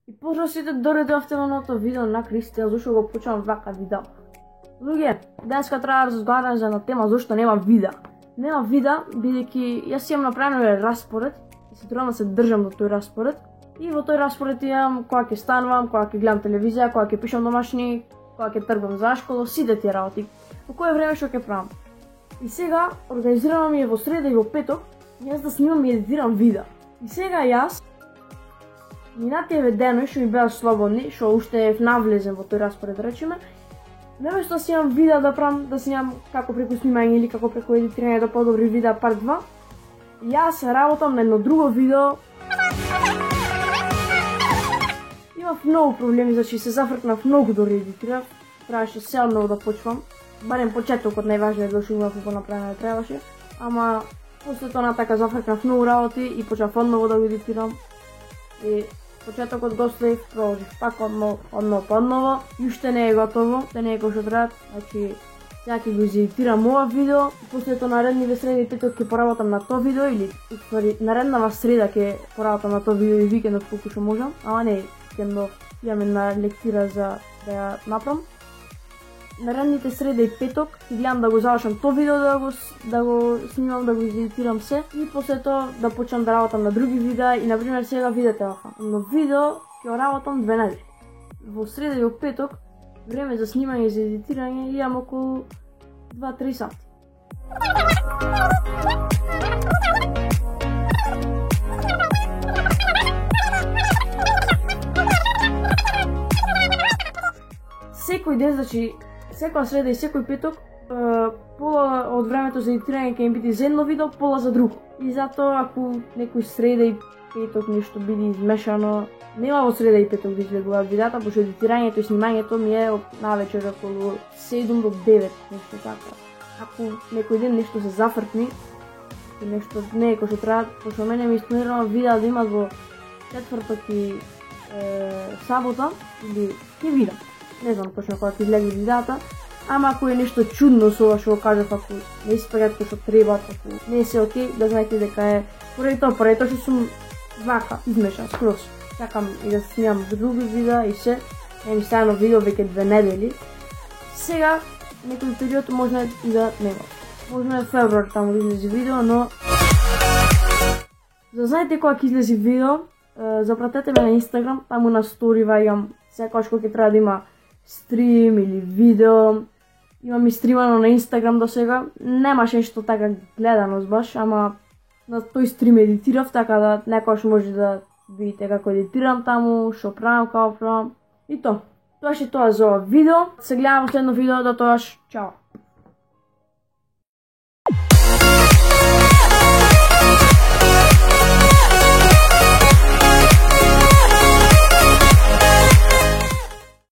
И почна сите доредовте на новото видео на Кристијан, зашто го почнам вака видео. Луѓе, денеска треба да разговараме за една тема зашто нема видеа. Нема видеа, бидејќи јас имам направен распоред и се трудам да се држам до тој распоред. И во тој распоред имам кога ќе станувам, кога ќе гледам телевизија, кога ќе пишам домашни, кога ќе тргам за школа, сите тие работи. Во кое време што ќе правам. И сега организирано ми е во среда и во петок, јас да снимам и едитирам видеа. И сега јас минативе денови што ми беа слободни, што уште навлезем во тој распоред, речеме, наместо да снимам видеа да правам, да снимам како преку снимање или како преку едитирање да подобри видеа part 2, јас работам на едно друго видео. Имав многу проблеми, значи се зафркнав многу да реедитирав, требаше се одново да почнам, барем почетокот најважниот дел што имав го направено требаше, ама после тоа така зафркнав многу работи и почнав одново да го едитирам. И почетокот го оставив, продолжив пак одново, и уште не е готово, те не е кој што треба, значи сега ќе го изедитирам ова видео, и после тоа наредниве среда и петок ќе поработам на тоа видео, или нареднава среда ќе поработам на тоа видео и викендот колку што можам, ама не, викендот имаме на лектира за да ја направам. Наредните среда и петок ќе гледам да го завршам тоа видео, да го снимам, да го изедитирам се и после тоа да почнам да работам на други видеа и например сега видете вака. Но видео ќе работам 2 недели. Во среда и во петок време за снимање и за едитирање имам околу 2-3 сати. Секој ден, значи секоја среда и секој петок, пола од времето за едитирање ќе ми биде за едно видео, пола за друго. И затоа ако некој среда и петок нешто биде измешано, нема во среда и петок да излегуваат видеата, пошто едитирањето и снимањето ми е од навечер околу 7 до 9, нешто така. Ако некој ден нешто се зафркни, нешто не е кој што треба, пошто мене ми испланирано видеа да имат во четврток и сабота, или ќе видам. Не знам точно кога ќе излезе видеата, ама ако е нешто чудно со ова што го кажав, ако не испаѓаат кој што треба, ако не е се окей, да знаете дека е поради тоа што сум вака измешан скроз. Сакам и да снимам други видеа и се, не ми стана видео веќе 2 недели. Сега некој период можна и да нема. Можна е февруар таму да излезе видео, но за знаете кога ќе излезе видео, запратете ме на Инстаграм, таму на стори ваѓам секогаш кога ќе треба да има стрим или видео. Имам и стримано на Инстаграм до сега. Немаше нешто така гледаност баш, ама на тој стрим едитирав, така да некојаш може да видите како едитирам таму, што правам, како правам. И тоа. Тоа што тоа за ова видео. Се гледаме во следно видео, до тогаш, чао!